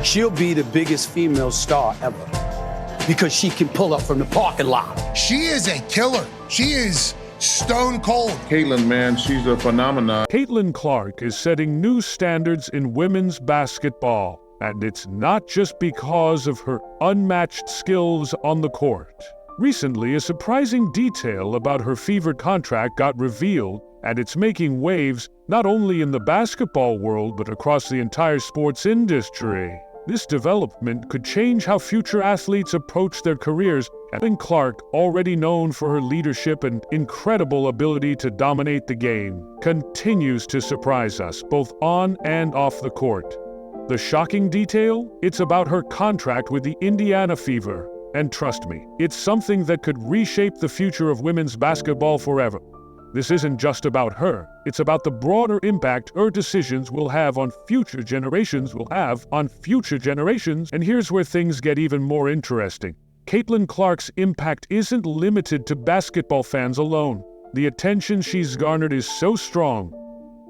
she'll be the biggest female star ever because she can pull up from the parking lot. She is a killer. She is stone cold. Caitlyn, man, she's a phenomenon. Caitlyn Clark is setting new standards in women's basketball, and it's not just because of her unmatched skills on the court. Recently, a surprising detail about her Fever contract got revealed, and it's making waves not only in the basketball world but across the entire sports industry. This development could change how future athletes approach their careers. Caitlyn Clark, already known for her leadership and incredible ability to dominate the game, continues to surprise us both on and off the court. The shocking detail? It's about her contract with the Indiana Fever. And trust me, it's something that could reshape the future of women's basketball forever. This isn't just about her. It's about the broader impact her decisions will have on future generations And here's where things get even more interesting. Caitlyn Clark's impact isn't limited to basketball fans alone. The attention she's garnered is so strong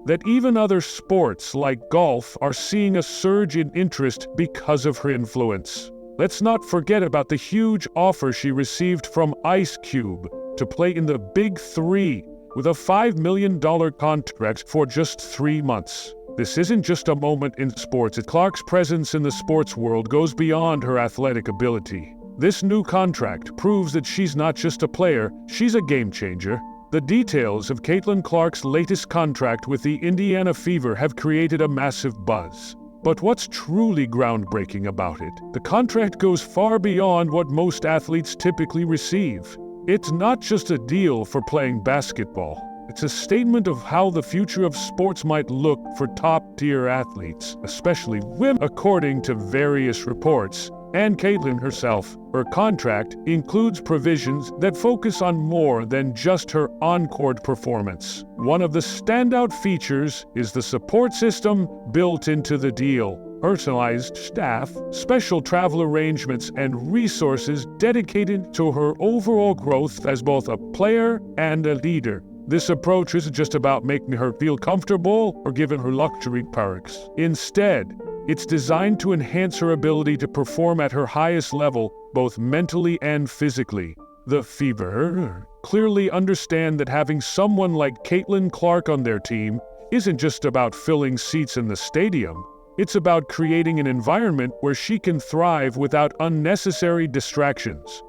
that even other sports like golf are seeing a surge in interest because of her influence. Let's not forget about the huge offer she received from Ice Cube to play in the Big Three with a $5 million contract for just 3 months. This isn't just a moment in sports. Clark's presence in the sports world goes beyond her athletic ability. This new contract proves that she's not just a player, she's a game changer. The details of Caitlyn Clark's latest contract with the Indiana Fever have created a massive buzz. But what's truly groundbreaking about it? The contract goes far beyond what most athletes typically receive. It's not just a deal for playing basketball. It's a statement of how the future of sports might look for top-tier athletes, especially women. According to various reports, and Caitlyn herself, her contract includes provisions that focus on more than just her on-court performance. One of the standout features is the support system built into the deal. Personalized staff, special travel arrangements, and resources dedicated to her overall growth as both a player and a leader. This approach isn't just about making her feel comfortable or giving her luxury perks. Instead, it's designed to enhance her ability to perform at her highest level, both mentally and physically. The Fever clearly understand that having someone like Caitlyn Clark on their team isn't just about filling seats in the stadium. It's about creating an environment where she can thrive without unnecessary distractions.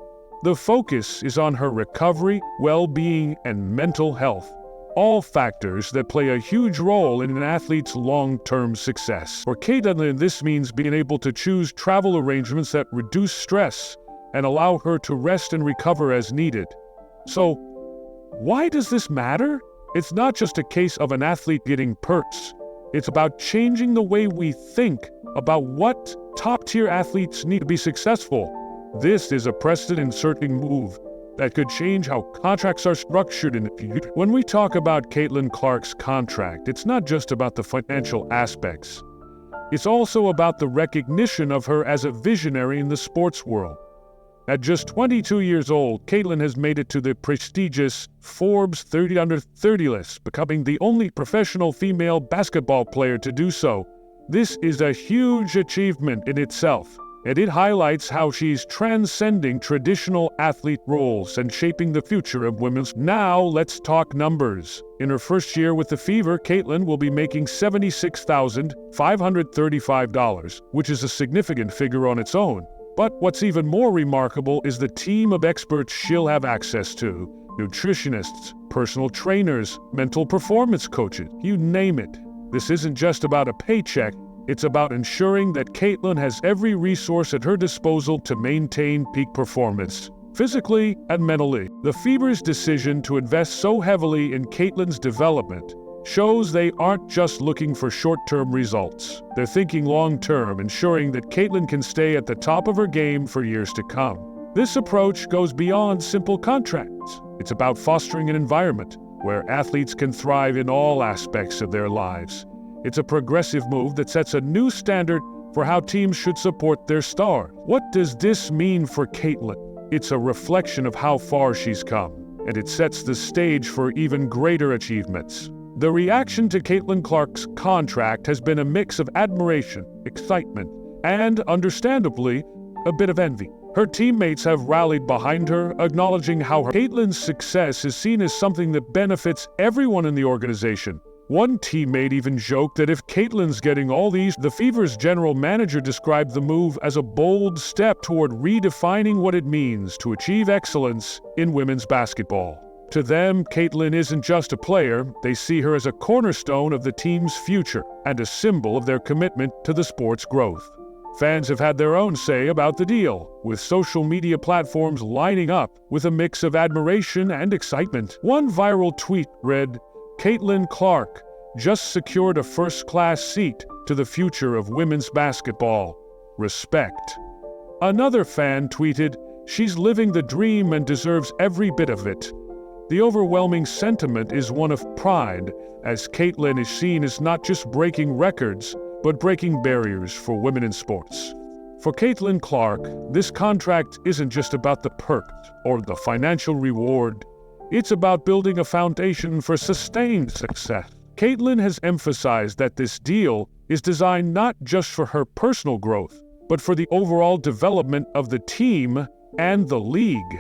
The focus is on her recovery, well-being, and mental health, all factors that play a huge role in an athlete's long-term success. For Caitlyn, this means being able to choose travel arrangements that reduce stress and allow her to rest and recover as needed. So, why does this matter? It's not just a case of an athlete getting perks. It's about changing the way we think about what top-tier athletes need to be successful. This is a precedent-setting move that could change how contracts are structured in the future. When we talk about Caitlyn Clark's contract, it's not just about the financial aspects. It's also about the recognition of her as a visionary in the sports world. At just 22 years old, Caitlyn has made it to the prestigious Forbes 30 Under 30 list, becoming the only professional female basketball player to do so. This is a huge achievement in itself, and it highlights how she's transcending traditional athlete roles and shaping the future of women's. Now let's talk numbers. In her first year with the Fever, Caitlyn will be making $76,535, which is a significant figure on its own. But what's even more remarkable is the team of experts she'll have access to. Nutritionists, personal trainers, mental performance coaches, you name it. This isn't just about a paycheck. It's about ensuring that Caitlyn has every resource at her disposal to maintain peak performance, physically and mentally. The Fever's decision to invest so heavily in Caitlyn's development shows they aren't just looking for short-term results. They're thinking long-term, ensuring that Caitlyn can stay at the top of her game for years to come. This approach goes beyond simple contracts. It's about fostering an environment where athletes can thrive in all aspects of their lives. It's a progressive move that sets a new standard for how teams should support their star. What does this mean for Caitlyn? It's a reflection of how far she's come, and it sets the stage for even greater achievements. The reaction to Caitlyn Clark's contract has been a mix of admiration, excitement, and, understandably, a bit of envy. Her teammates have rallied behind her, acknowledging how Caitlyn's success is seen as something that benefits everyone in the organization. One teammate even joked that if Caitlyn's getting all these, the Fever's general manager described the move as a bold step toward redefining what it means to achieve excellence in women's basketball. To them, Caitlyn isn't just a player, they see her as a cornerstone of the team's future and a symbol of their commitment to the sport's growth. Fans have had their own say about the deal, with social media platforms lining up with a mix of admiration and excitement. One viral tweet read, "Caitlyn Clark just secured a first-class seat to the future of women's basketball. Respect." Another fan tweeted, "She's living the dream and deserves every bit of it." The overwhelming sentiment is one of pride, as Caitlyn is seen as not just breaking records, but breaking barriers for women in sports. For Caitlyn Clark, this contract isn't just about the perks or the financial reward. It's about building a foundation for sustained success. Caitlyn has emphasized that this deal is designed not just for her personal growth, but for the overall development of the team and the league.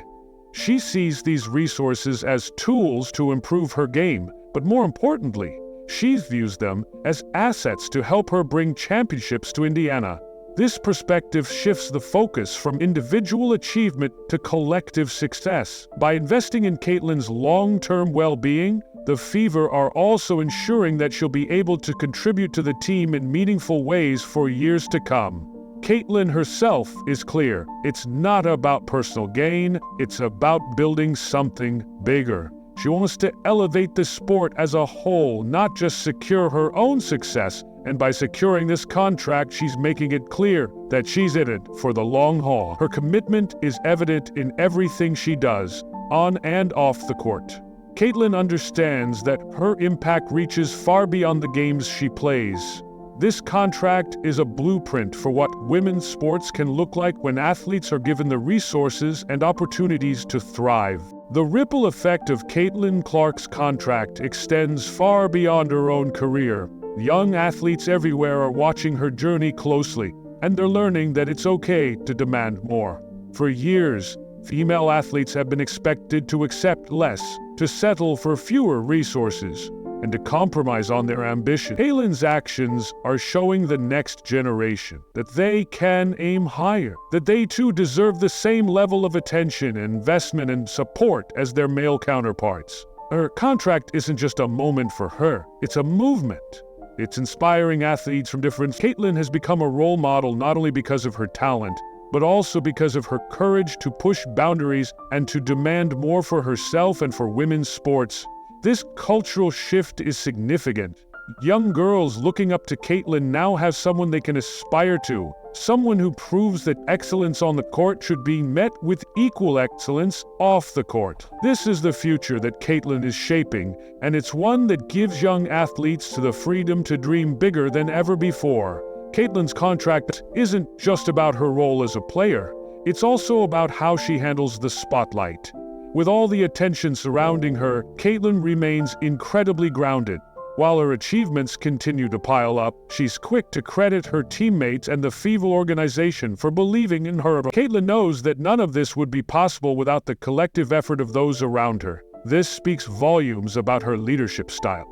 She sees these resources as tools to improve her game, but more importantly, she views them as assets to help her bring championships to Indiana. This perspective shifts the focus from individual achievement to collective success. By investing in Caitlyn's long-term well-being, the Fever are also ensuring that she'll be able to contribute to the team in meaningful ways for years to come. Caitlyn herself is clear. It's not about personal gain, it's about building something bigger. She wants to elevate the sport as a whole, not just secure her own success. And by securing this contract, she's making it clear that she's in it for the long haul. Her commitment is evident in everything she does, on and off the court. Caitlyn understands that her impact reaches far beyond the games she plays. This contract is a blueprint for what women's sports can look like when athletes are given the resources and opportunities to thrive. The ripple effect of Caitlyn Clark's contract extends far beyond her own career. Young athletes everywhere are watching her journey closely, and they're learning that it's okay to demand more. For years, female athletes have been expected to accept less, to settle for fewer resources, and to compromise on their ambition. Caitlyn's actions are showing the next generation that they can aim higher, that they too deserve the same level of attention, investment, and support as their male counterparts. Her contract isn't just a moment for her, it's a movement. It's inspiring athletes from different... Caitlyn has become a role model not only because of her talent, but also because of her courage to push boundaries and to demand more for herself and for women's sports. This cultural shift is significant. Young girls looking up to Caitlyn now have someone they can aspire to, someone who proves that excellence on the court should be met with equal excellence off the court. This is the future that Caitlyn is shaping, and it's one that gives young athletes the freedom to dream bigger than ever before. Caitlyn's contract isn't just about her role as a player, it's also about how she handles the spotlight. With all the attention surrounding her, Caitlyn remains incredibly grounded. While her achievements continue to pile up, she's quick to credit her teammates and the Fever organization for believing in her. Caitlyn knows that none of this would be possible without the collective effort of those around her. This speaks volumes about her leadership style.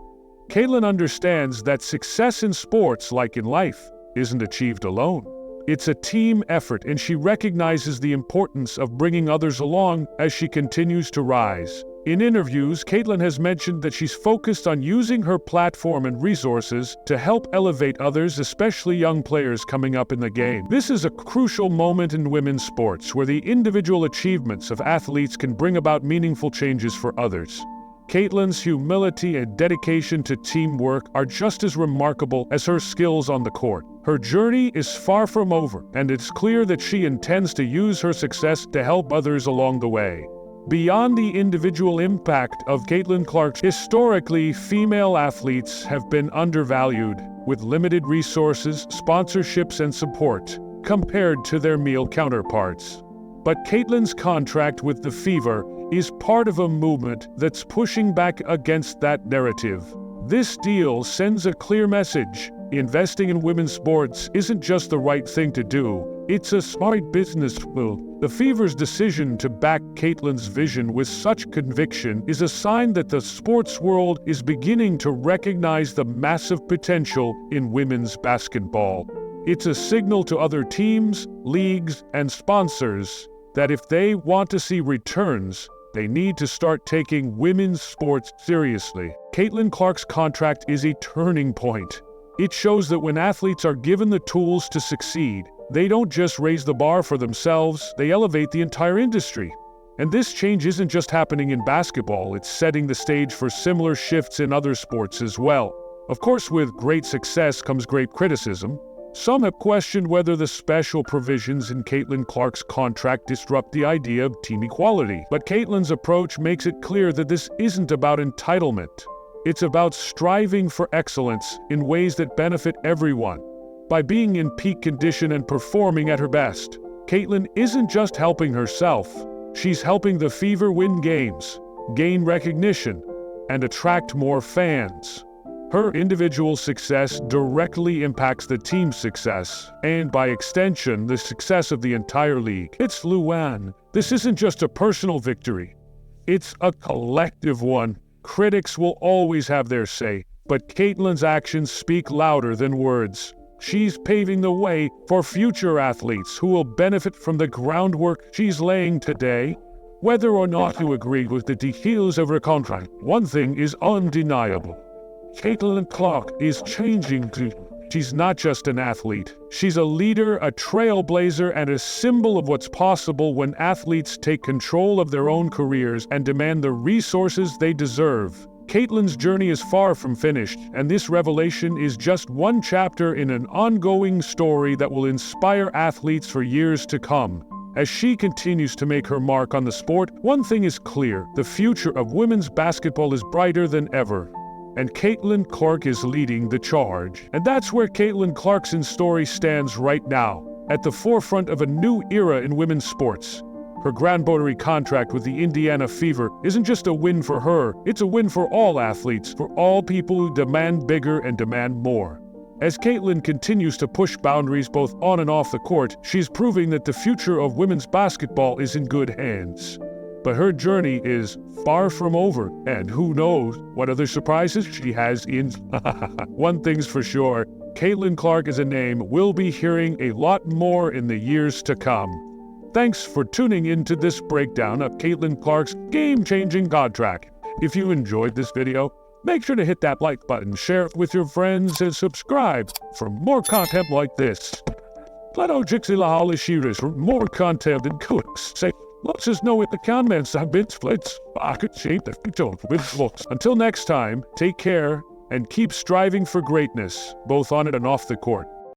Caitlyn understands that success in sports, like in life, isn't achieved alone. It's a team effort, and she recognizes the importance of bringing others along as she continues to rise. In interviews, Caitlyn has mentioned that she's focused on using her platform and resources to help elevate others, especially young players coming up in the game. This is a crucial moment in women's sports where the individual achievements of athletes can bring about meaningful changes for others. Caitlyn's humility and dedication to teamwork are just as remarkable as her skills on the court. Her journey is far from over, and it's clear that she intends to use her success to help others along the way. Beyond the individual impact of Caitlyn Clark, historically, female athletes have been undervalued, with limited resources, sponsorships, and support, compared to their male counterparts. But Caitlyn's contract with the Fever is part of a movement that's pushing back against that narrative. This deal sends a clear message. Investing in women's sports isn't just the right thing to do, it's a smart business move. The Fever's decision to back Caitlyn's vision with such conviction is a sign that the sports world is beginning to recognize the massive potential in women's basketball. It's a signal to other teams, leagues, and sponsors that if they want to see returns, they need to start taking women's sports seriously. Caitlyn Clark's contract is a turning point. It shows that when athletes are given the tools to succeed, they don't just raise the bar for themselves, they elevate the entire industry. And this change isn't just happening in basketball, it's setting the stage for similar shifts in other sports as well. Of course, with great success comes great criticism. Some have questioned whether the special provisions in Caitlyn Clark's contract disrupt the idea of team equality. But Caitlyn's approach makes it clear that this isn't about entitlement. It's about striving for excellence in ways that benefit everyone. By being in peak condition and performing at her best, Caitlyn isn't just helping herself, she's helping the Fever win games, gain recognition, and attract more fans. Her individual success directly impacts the team's success, and by extension, the success of the entire league. It's Luan. This isn't just a personal victory. It's a collective one. Critics will always have their say, but Caitlyn's actions speak louder than words. She's paving the way for future athletes who will benefit from the groundwork she's laying today. Whether or not you agree with the details of her contract, one thing is undeniable. Caitlyn Clark is changing too. She's not just an athlete. She's a leader, a trailblazer, and a symbol of what's possible when athletes take control of their own careers and demand the resources they deserve. Caitlyn's journey is far from finished, and this revelation is just one chapter in an ongoing story that will inspire athletes for years to come. As she continues to make her mark on the sport, one thing is clear: the future of women's basketball is brighter than ever. And Caitlyn Clark is leading the charge. And that's where Caitlyn Clark's story stands right now, at the forefront of a new era in women's sports. Her groundbreaking contract with the Indiana Fever isn't just a win for her, it's a win for all athletes, for all people who demand bigger and demand more. As Caitlyn continues to push boundaries both on and off the court, she's proving that the future of women's basketball is in good hands. But her journey is far from over, and who knows what other surprises she has in. One thing's for sure, Caitlyn Clark as a name we'll be hearing a lot more in the years to come. Thanks for tuning into this breakdown of Caitlyn Clark's game-changing contract. If you enjoyed this video, make sure to hit that like button, share it with your friends, and subscribe for more content like this. Plato Jixi Lahali Shiras for more content and cooks. Say, let us know in the comments. I've been splits. I could shape the future with looks. Until next time, take care and keep striving for greatness, both on it and off the court.